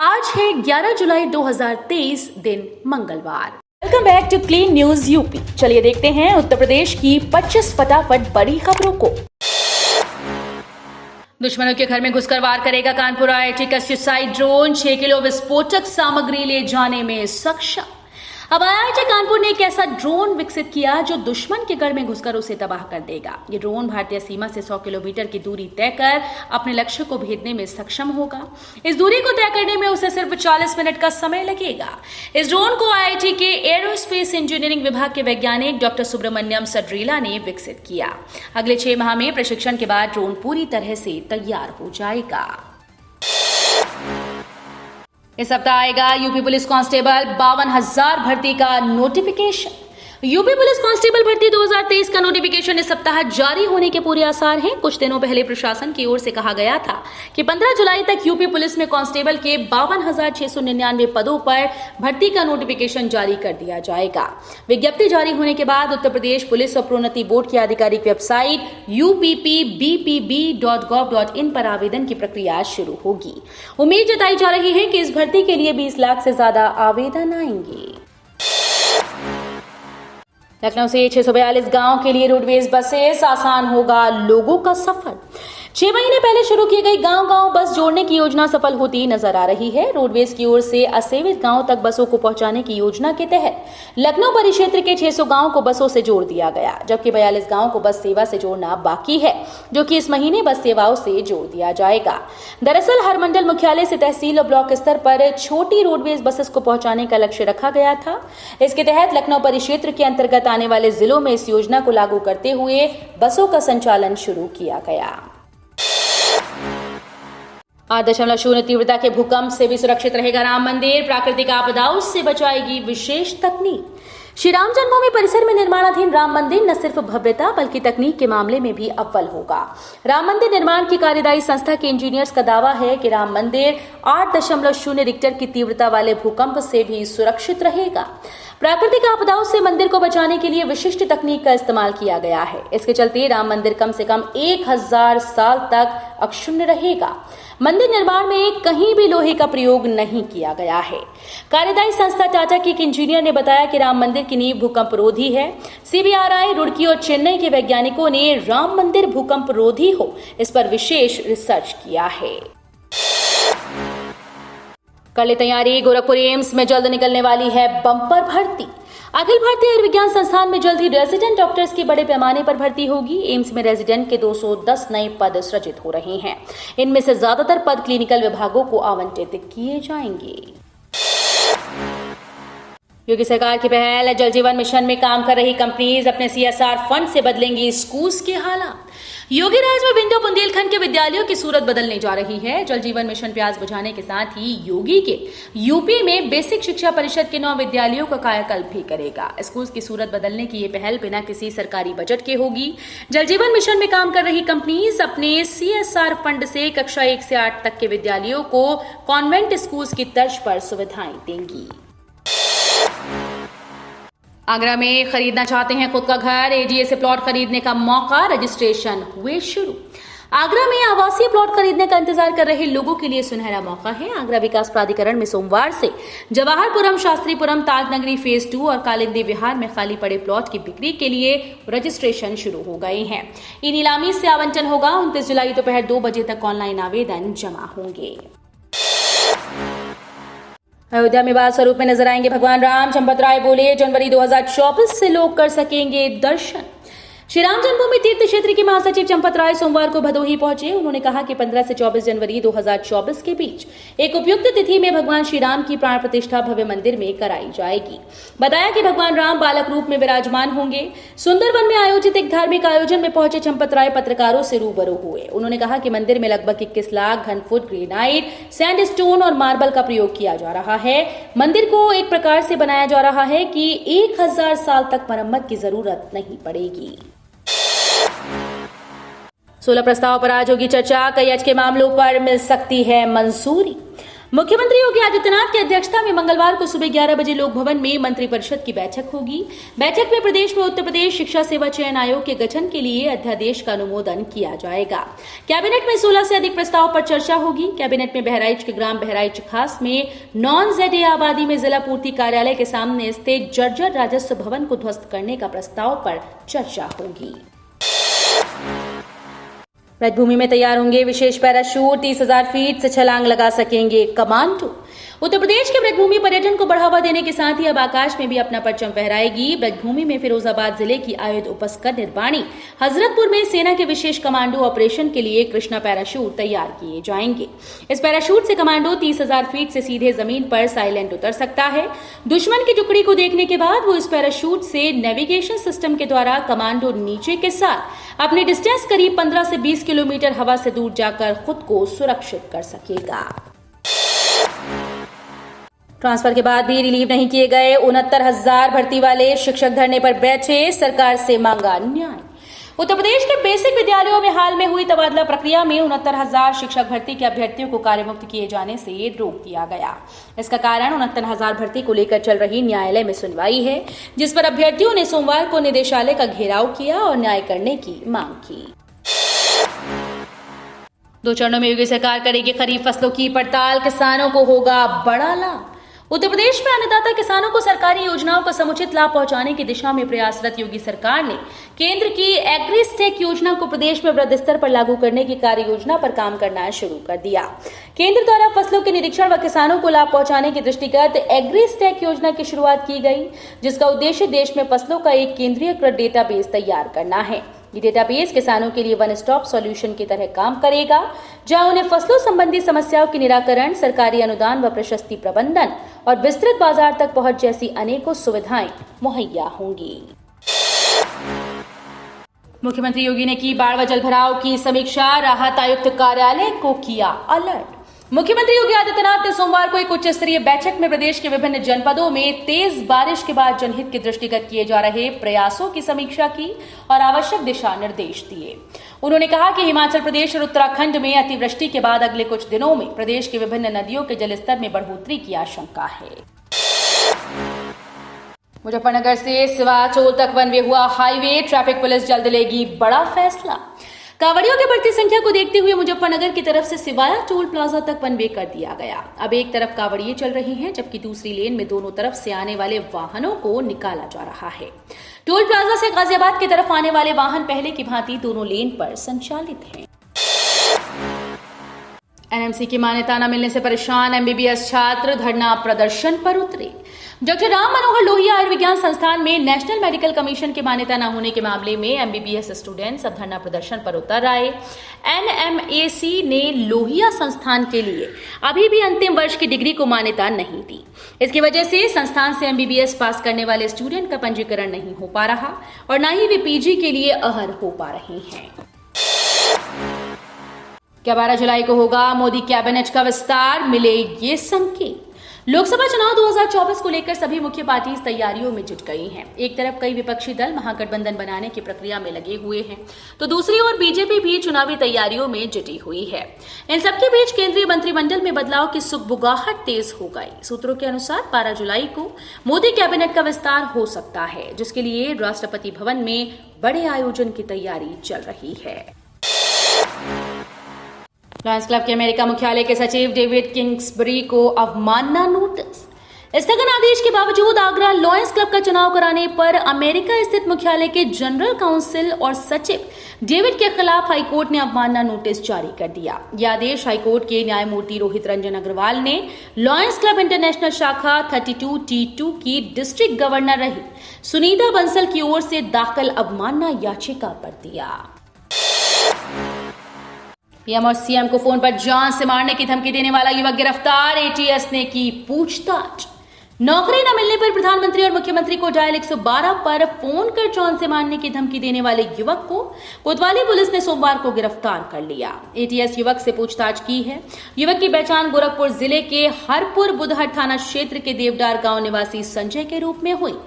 आज है 11 जुलाई 2023 दिन मंगलवार। Welcome back to clean news UP. चलिए देखते हैं उत्तर प्रदेश की 25 फटाफट बड़ी खबरों को। दुश्मनों के घर में घुसकर वार करेगा कानपुर आईआईटी का सुसाइड ड्रोन, 6 किलो विस्फोटक सामग्री ले जाने में सक्षम। अब आईआईटी कानपुर ने एक ऐसा ड्रोन विकसित किया जो दुश्मन के घर में घुसकर उसे तबाह कर देगा। ये ड्रोन भारतीय सीमा से 100 किलोमीटर की दूरी तय कर अपने लक्ष्य को भेदने में सक्षम होगा। इस दूरी को तय करने में उसे सिर्फ 40 मिनट का समय लगेगा। इस ड्रोन को आईआईटी के एरोस्पेस इंजीनियरिंग विभाग के वैज्ञानिक डॉक्टर सुब्रमण्यम सड्रीला ने विकसित किया। अगले 6 माह में प्रशिक्षण के बाद ड्रोन पूरी तरह से तैयार हो जाएगा। इस सप्ताह आएगा यूपी पुलिस कांस्टेबल 52,000 भर्ती का नोटिफिकेशन। यूपी पुलिस कांस्टेबल भर्ती 2023 का नोटिफिकेशन इस सप्ताह जारी होने के पूरे आसार हैं। कुछ दिनों पहले प्रशासन की ओर से कहा गया था कि 15 जुलाई तक यूपी पुलिस में कांस्टेबल के 52,699 पदों पर भर्ती का नोटिफिकेशन जारी कर दिया जाएगा। विज्ञप्ति जारी होने के बाद उत्तर प्रदेश पुलिस और प्रोन्नति बोर्ड की आधिकारिक वेबसाइट uppbpb.gov.in पर आवेदन की प्रक्रिया शुरू होगी। उम्मीद जताई जा रही है कि इस भर्ती के लिए 20 लाख से ज्यादा आवेदन आएंगे। लखनऊ से 642 गांव के लिए रोडवेज बसेस, आसान होगा लोगों का सफर। 6 महीने पहले शुरू की गई गांव-गांव बस जोड़ने की योजना सफल होती नजर आ रही है। रोडवेज की ओर से असेवित गांव तक बसों को पहुंचाने की योजना के तहत लखनऊ परिक्षेत्र के 600 गांव को बसों से जोड़ दिया गया, जबकि 42 गांव को बस सेवा से जोड़ना बाकी है, जो कि इस महीने बस सेवाओं से जोड़ दिया जाएगा। दरअसल हर मंडल मुख्यालय से तहसील और ब्लॉक स्तर पर छोटी रोडवेज बसेस को पहुंचाने का लक्ष्य रखा गया था। इसके तहत लखनऊ परिक्षेत्र के अंतर्गत आने वाले जिलों में इस योजना को लागू करते हुए बसों का संचालन शुरू किया गया। 8.0 तीव्रता के भूकंप से भी सुरक्षित रहेगा राम मंदिर, प्राकृतिक आपदाओं से बचाएगी विशेष तकनीक। श्री राम जन्मभूमि परिसर में निर्माणाधीन राम मंदिर न सिर्फ भव्यता बल्कि तकनीक के मामले में भी अव्वल होगा। राम मंदिर निर्माण की कार्यदायी संस्था के इंजीनियर्स का दावा है कि राम मंदिर 8.0 रिक्टर की तीव्रता वाले भूकंप से भी सुरक्षित रहेगा। प्राकृतिक आपदाओं से मंदिर को बचाने के लिए विशिष्ट तकनीक का इस्तेमाल किया गया है। इसके चलते राम मंदिर कम से कम 1000 साल तक अक्षुण्ण रहेगा। मंदिर निर्माण में कहीं भी लोहे का प्रयोग नहीं किया गया है। कार्यदायी संस्था टाटा के एक इंजीनियर ने बताया कि राम मंदिर की नींव भूकंप रोधी है। सीबीआरआई, रुड़की और चेन्नई के वैज्ञानिकों ने राम मंदिर भूकंप रोधी हो इस पर विशेष रिसर्च किया है। कर ले तैयारी, गोरखपुर एम्स में जल्द निकलने वाली है बम्पर भर्ती। अखिल भारतीय आयुर्विज्ञान संस्थान में जल्द ही रेजिडेंट डॉक्टर्स की बड़े पैमाने पर भर्ती होगी। एम्स में रेजिडेंट के 210 नए पद सृजित हो रहे हैं। इनमें से ज्यादातर पद क्लिनिकल विभागों को आवंटित किए जाएंगे। योगी सरकार की पहल, जल जीवन मिशन में काम कर रही कंपनीज अपने सीएसआर फंड से बदलेंगी स्कूल्स के हालात। योगी राज में विंध्य बुंदेलखंड के विद्यालयों की सूरत बदलने जा रही है। जल जीवन मिशन प्यास बुझाने के साथ ही योगी के यूपी में बेसिक शिक्षा परिषद के 9 विद्यालयों का कायाकल्प भी करेगा। स्कूल्स की सूरत बदलने की ये पहल बिना किसी सरकारी बजट के होगी। जल जीवन मिशन में काम कर रही कंपनीज अपने सीएसआर फंड से कक्षा 1 से 8 तक के विद्यालयों को कॉन्वेंट स्कूल्स की तर्ज पर सुविधाएं देंगी। आगरा में खरीदना चाहते हैं खुद का घर, एजीए से प्लॉट खरीदने का मौका, रजिस्ट्रेशन हुए शुरू। आगरा में आवासीय प्लॉट खरीदने का इंतजार कर रहे लोगों के लिए सुनहरा मौका है। आगरा विकास प्राधिकरण में सोमवार से जवाहरपुरम, शास्त्रीपुरम, ताजनगरी फेज 2 और कालिंदी विहार में खाली पड़े प्लॉट की बिक्री के लिए रजिस्ट्रेशन शुरू हो गए हैं। ये नीलामी से आवंटन होगा। 29 जुलाई दोपहर 2 बजे तक ऑनलाइन आवेदन जमा होंगे। अयोध्या में बाल स्वरूप में नजर आएंगे भगवान राम। चंपत राय बोले, जनवरी 2024 से लोग कर सकेंगे दर्शन। श्री राम जन्मभूमि तीर्थ क्षेत्र के महासचिव चंपत राय सोमवार को भदोही पहुंचे। उन्होंने कहा कि 15 से 24 जनवरी 2024 के बीच एक उपयुक्त तिथि में भगवान श्री राम की प्राण प्रतिष्ठा भव्य मंदिर में कराई जाएगी। बताया कि भगवान राम बालक रूप में विराजमान होंगे। सुंदरवन में आयोजित एक धार्मिक आयोजन में पहुंचे चंपत राय पत्रकारों से रूबरू हुए। उन्होंने कहा कि मंदिर में लगभग 21 लाख घन फुट ग्रेनाइट, सैंडस्टोन और मार्बल का प्रयोग किया जा रहा है। मंदिर को एक प्रकार से बनाया जा रहा है कि 1000 साल तक मरम्मत की जरूरत नहीं पड़ेगी। 16 प्रस्ताव पर आज होगी चर्चा। कई अटके मामलों पर मिल सकती है मंजूरी। मुख्यमंत्री योगी आदित्यनाथ की अध्यक्षता में मंगलवार को सुबह 11 बजे लोक भवन में मंत्रिपरिषद की बैठक होगी। बैठक में प्रदेश में उत्तर प्रदेश शिक्षा सेवा चयन आयोग के गठन के लिए अध्यादेश का अनुमोदन किया जाएगा। कैबिनेट में 16 से अधिक प्रस्ताव पर चर्चा होगी। कैबिनेट में बहराइच के ग्राम बहराइच खास में नॉन ZA आबादी में जिला पूर्ति कार्यालय के सामने स्थित जर्जर राजस्व भवन को ध्वस्त करने का प्रस्ताव पर चर्चा होगी। ब्रजभूमि में तैयार होंगे विशेष पैराशूट, 30,000 फीट से छलांग लगा सकेंगे कमांडो। उत्तर प्रदेश के ब्रजभूमि पर्यटन को बढ़ावा देने के साथ ही अब आकाश में भी अपना परचम फहराएगी। ब्रजभूमि में फिरोजाबाद जिले की आयुध उपस्कर निर्वाणी हजरतपुर में सेना के विशेष कमांडो ऑपरेशन के लिए कृष्णा पैराशूट तैयार किए जाएंगे। इस पैराशूट से कमांडो 30,000 फीट से सीधे जमीन पर साइलेंट उतर सकता है। दुश्मन की टुकड़ी को देखने के बाद वो इस पैराशूट से नेविगेशन सिस्टम के द्वारा कमांडो नीचे के साथ अपनी डिस्टेंस करीब 15 से 20 किलोमीटर हवा से दूर जाकर खुद को सुरक्षित कर सकेगा। ट्रांसफर के बाद भी रिलीव नहीं किए गए 69,000 भर्ती वाले शिक्षक धरने पर बैठे, सरकार से मांगा न्याय। उत्तर प्रदेश के बेसिक विद्यालयों में हाल में हुई तबादला प्रक्रिया में 69,000 शिक्षक भर्ती के अभ्यर्थियों को कार्यमुक्त किए जाने से रोक दिया गया। इसका कारण 69,000 भर्ती को लेकर चल रही न्यायालय में सुनवाई है, जिस पर अभ्यर्थियों ने सोमवार को निदेशालय का घेराव किया और न्याय करने की मांग की। 2 चरणों में योगी सरकार करेगी खरीफ फसलों की पड़ताल, किसानों को होगा बड़ा लाभ। उत्तर प्रदेश में अन्नदाता किसानों को सरकारी योजनाओं का समुचित लाभ पहुंचाने की दिशा में प्रयासरत योगी सरकार ने केंद्र की एग्रीस्टेक योजना को प्रदेश में वृहद स्तर पर लागू करने की कार्य योजना पर काम करना शुरू कर दिया। केंद्र द्वारा फसलों के निरीक्षण व किसानों को लाभ पहुंचाने के दृष्टिगत एग्रीस्टेक योजना की शुरुआत की गई, जिसका उद्देश्य देश में फसलों का एक केंद्रीयकृत डेटाबेस तैयार करना है। ये डेटाबेस किसानों के लिए वन स्टॉप सॉल्यूशन की तरह काम करेगा, जहां उन्हें फसलों संबंधी समस्याओं के निराकरण, सरकारी अनुदान व प्रशस्ति प्रबंधन और विस्तृत बाजार तक पहुंच जैसी अनेकों सुविधाएं मुहैया होंगी। मुख्यमंत्री योगी ने की बाढ़ व जलभराव की समीक्षा, राहत आयुक्त कार्यालय को किया अलर्ट। मुख्यमंत्री योगी आदित्यनाथ ने सोमवार को एक उच्च स्तरीय बैठक में प्रदेश के विभिन्न जनपदों में तेज बारिश के बाद जनहित के दृष्टिगत किए जा रहे प्रयासों की समीक्षा की और आवश्यक दिशा निर्देश दिए। उन्होंने कहा कि हिमाचल प्रदेश और उत्तराखंड में अतिवृष्टि के बाद अगले कुछ दिनों में प्रदेश के विभिन्न नदियों के जलस्तर में बढ़ोतरी की आशंका है। मुजफ्फरनगर से सिवाचोल तक वन वे हुआ हाईवे, ट्रैफिक पुलिस जल्द लेगी बड़ा फैसला। कांवड़ियों की बढ़ती संख्या को देखते हुए मुजफ्फरनगर की तरफ से सिवाया टोल प्लाजा तक वन वे कर दिया गया। अब एक तरफ कांवड़िए चल रहे हैं, जबकि दूसरी लेन में दोनों तरफ से आने वाले वाहनों को निकाला जा रहा है। टोल प्लाजा से गाजियाबाद की तरफ आने वाले वाहन पहले की भांति दोनों लेन पर संचालित हैं। NMC की मान्यता न मिलने से परेशान MBBS छात्र धरना प्रदर्शन पर उतरे। डॉक्टर राम मनोहर लोहिया आयुर्विज्ञान संस्थान में नेशनल मेडिकल कमीशन की मान्यता न होने के मामले में MBBS स्टूडेंट्स अब धरना प्रदर्शन पर उतर आए। NMAC ने लोहिया संस्थान के लिए अभी भी अंतिम वर्ष की डिग्री को मान्यता नहीं दी। इसकी वजह से संस्थान से MBBS पास करने वाले स्टूडेंट का पंजीकरण नहीं हो पा रहा और न ही वे PG के लिए अहल हो पा रहे हैं। क्या 12 जुलाई को होगा मोदी कैबिनेट का विस्तार, मिले ये संकेत। लोकसभा चुनाव 2024 को लेकर सभी मुख्य पार्टी तैयारियों में जुट गई हैं। एक तरफ कई विपक्षी दल महागठबंधन बनाने की प्रक्रिया में लगे हुए हैं, तो दूसरी ओर बीजेपी भी चुनावी तैयारियों में जुटी हुई है। इन सबके बीच केंद्रीय मंत्रिमंडल में बदलाव की सुगबुगाहट तेज हो गई। सूत्रों के अनुसार 12 जुलाई को मोदी कैबिनेट का विस्तार हो सकता है, जिसके लिए राष्ट्रपति भवन में बड़े आयोजन की तैयारी चल रही है। लॉयंस क्लब के अमेरिका मुख्यालय के सचिव डेविड किंग्सबरी को अवमानना नोटिस। स्थगन आदेश के बावजूद आगरा लॉयंस क्लब का चुनाव कराने पर अमेरिका स्थित मुख्यालय के जनरल काउंसिल और सचिव डेविड के खिलाफ हाईकोर्ट ने अवमानना नोटिस जारी कर दिया। यह आदेश हाईकोर्ट के न्यायमूर्ति रोहित रंजन अग्रवाल ने लॉयंस क्लब इंटरनेशनल शाखा 32T2 की डिस्ट्रिक्ट गवर्नर रही सुनीता बंसल की ओर से दाखिल अवमानना याचिका पर दिया। पीएम और सीएम को फोन पर जान से मारने की धमकी देने वाला युवक गिरफ्तार, ATS ने की पूछताछ। नौकरी न मिलने पर प्रधानमंत्री और मुख्यमंत्री को डायल 112 पर फोन कर जान से मारने की धमकी देने वाले युवक को कोतवाली पुलिस ने सोमवार को गिरफ्तार कर लिया। ATS युवक से पूछताछ की है। युवक की पहचान गोरखपुर जिले के हरपुर बुधहर थाना क्षेत्र के देवडार गांव निवासी संजय के रूप में हुई।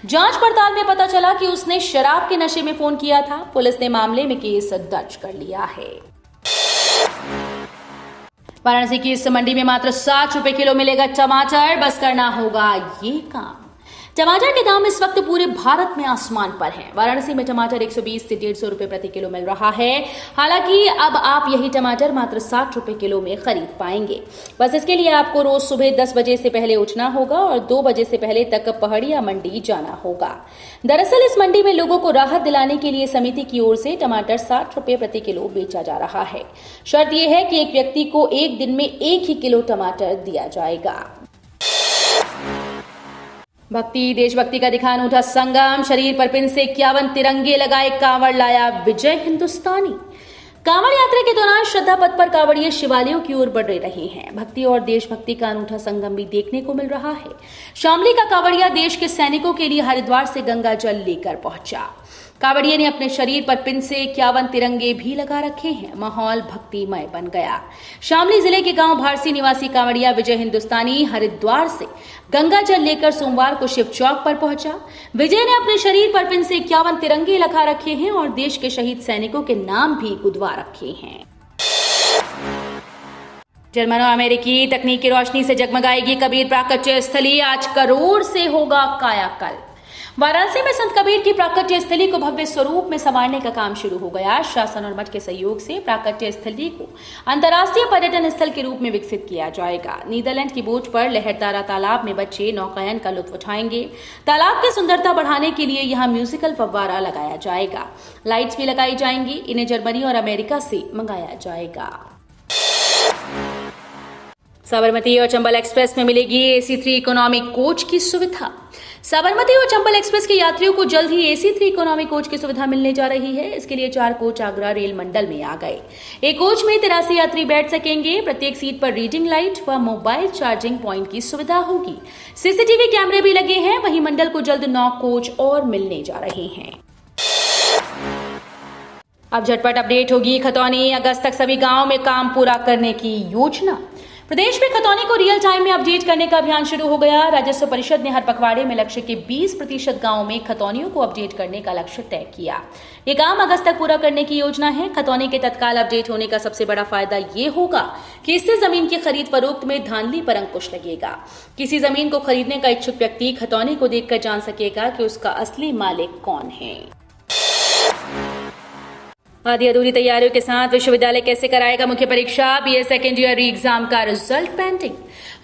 जांच पड़ताल में पता चला कि उसने शराब के नशे में फोन किया था। पुलिस ने मामले में केस दर्ज कर लिया है। वाराणसी की इस मंडी में मात्र 60 रुपए किलो मिलेगा टमाटर। बस करना होगा ये काम। टमाटर के दाम इस वक्त पूरे भारत में आसमान पर हैं। वाराणसी में टमाटर 120 से 150 रुपए प्रति किलो मिल रहा है। हालांकि अब आप यही टमाटर मात्र 60 रुपए किलो में खरीद पाएंगे। बस इसके लिए आपको रोज सुबह 10 बजे से पहले उठना होगा और 2 बजे से पहले तक पहाड़िया मंडी जाना होगा। दरअसल इस मंडी में लोगों को राहत दिलाने के लिए समिति की ओर से टमाटर 60 रुपए प्रति किलो बेचा जा रहा है। शर्त यह है कि एक व्यक्ति को एक दिन में 1 ही किलो टमाटर दिया जाएगा। भक्ति देशभक्ति का दिखा अनूठा संगम। शरीर पर पिन से 51 तिरंगे लगाए कांवड़ लाया विजय हिंदुस्तानी। कांवड़ यात्रा के दौरान श्रद्धा पथ पर कांवड़िए शिवालयों की ओर बढ़ रहे हैं। भक्ति और देशभक्ति का अनूठा संगम भी देखने को मिल रहा है। शामली का कांवड़िया देश के सैनिकों के लिए हरिद्वार से गंगा जल लेकर पहुंचा। कांवड़िए ने अपने शरीर पर पिन से 51 तिरंगे भी लगा रखे हैं। माहौल भक्तिमय बन गया। शामली जिले के गांव भारसी निवासी कांवड़िया विजय हिंदुस्तानी हरिद्वार से गंगा जल लेकर सोमवार को शिव चौक पर पहुंचा। विजय ने अपने शरीर पर पिन से 51 तिरंगे लगा रखे हैं और देश के शहीद सैनिकों के नाम भी गुदवा रखे हैं। जर्मनो अमेरिकी तकनीक की रोशनी से जगमगाएगी कबीर प्राकट्य स्थली। आज करोड़ से होगा कायाकल्प। वाराणसी में संत कबीर की प्राकट्य स्थली को भव्य स्वरूप में संवारने का काम शुरू हो गया। शासन और मठ के सहयोग से प्राकट्य स्थली को अंतर्राष्ट्रीय पर्यटन स्थल के रूप में विकसित किया जाएगा। नीदरलैंड की बोट पर लहरतारा तालाब में बच्चे नौकायन का लुत्फ उठाएंगे। तालाब की सुंदरता बढ़ाने के लिए यहाँ म्यूजिकल फव्वारा लगाया जाएगा। लाइट्स भी लगाई जाएंगी। इन्हें जर्मनी और अमेरिका से मंगाया जाएगा। साबरमती और चंबल एक्सप्रेस में मिलेगी AC3 इकोनॉमी कोच की सुविधा। साबरमती और चंबल एक्सप्रेस के यात्रियों को जल्द ही AC3 इकोनॉमी कोच की सुविधा मिलने जा रही है। इसके लिए 4 कोच आगरा रेल मंडल में आ गए। एक कोच में 83 यात्री बैठ सकेंगे। प्रत्येक सीट पर रीडिंग लाइट व मोबाइल चार्जिंग पॉइंट की सुविधा होगी। CCTV कैमरे भी लगे हैं। वहीं मंडल को जल्द 9 कोच और मिलने जा रहे हैं। अब झटपट अपडेट होगी खतौनी। अगस्त तक सभी गाँव में काम पूरा करने की योजना। प्रदेश में खतौनी को रियल टाइम में अपडेट करने का अभियान शुरू हो गया। राजस्व परिषद ने हर पखवाड़े में लक्ष्य के 20% गांवों में खतौनियों को अपडेट करने का लक्ष्य तय किया। ये काम अगस्त तक पूरा करने की योजना है। खतौनी के तत्काल अपडेट होने का सबसे बड़ा फायदा ये होगा कि इससे जमीन की खरीद फरोख्त में धांधली पर अंकुश लगेगा। किसी जमीन को खरीदने का इच्छुक व्यक्ति खतौनी को देखकर जान सकेगा कि उसका असली मालिक कौन है। आधी अधूरी तैयारियों के साथ विश्वविद्यालय कैसे कराएगा मुख्य परीक्षा। BA second year re exam का result pending.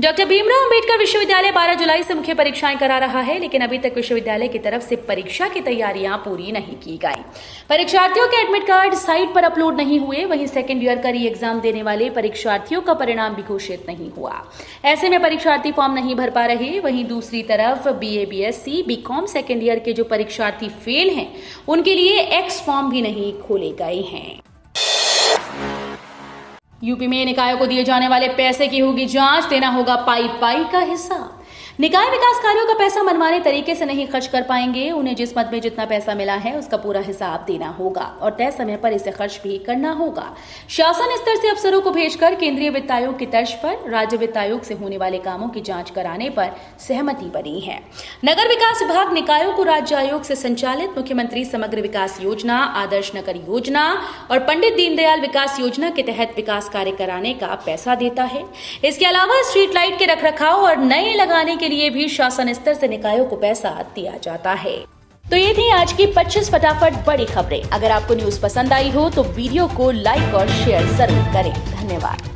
Doctor Bhimrao Ambedkar विश्वविद्यालय 12 जुलाई से मुख्य परीक्षाएं करा रहा है, लेकिन अभी तक विश्वविद्यालय की तरफ से परीक्षा की तैयारियां पूरी नहीं की गई। परीक्षार्थियों के एडमिट कार्ड साइट पर अपलोड नहीं हुए। वहीं सेकेंड ईयर का री एग्जाम देने वाले परीक्षार्थियों का परिणाम भी घोषित नहीं हुआ। ऐसे में परीक्षार्थी फॉर्म नहीं भर पा रहे। वहीं दूसरी तरफ BA BSc BCom second year के जो परीक्षार्थी फेल हैं उनके लिए एक्स फॉर्म भी नहीं खोले गए हैं। यूपी में निकायों को दिए जाने वाले पैसे की होगी जांच। देना होगा पाई पाई का हिसाब। निकाय विकास कार्यों का पैसा मनमाने तरीके से नहीं खर्च कर पाएंगे। उन्हें जिस मद में जितना पैसा मिला है उसका पूरा हिसाब देना होगा और तय समय पर इसे खर्च भी करना होगा। शासन स्तर से अफसरों को भेजकर केंद्रीय वित्त आयोग की तर्ज पर राज्य वित्त आयोग से होने वाले कामों की जांच कराने पर सहमति बनी है। नगर विकास विभाग निकायों को राज्य आयोग से संचालित मुख्यमंत्री समग्र विकास योजना, आदर्श नगर योजना और पंडित दीनदयाल विकास योजना के तहत विकास कार्य कराने का पैसा देता है। इसके अलावा स्ट्रीट लाइट के रखरखाव और नए लगाने के लिए भी शासन स्तर से निकायों को पैसा दिया जाता है। तो ये थी आज की 25 फटाफट बड़ी खबरें। अगर आपको न्यूज पसंद आई हो तो वीडियो को लाइक और शेयर जरूर करें। धन्यवाद।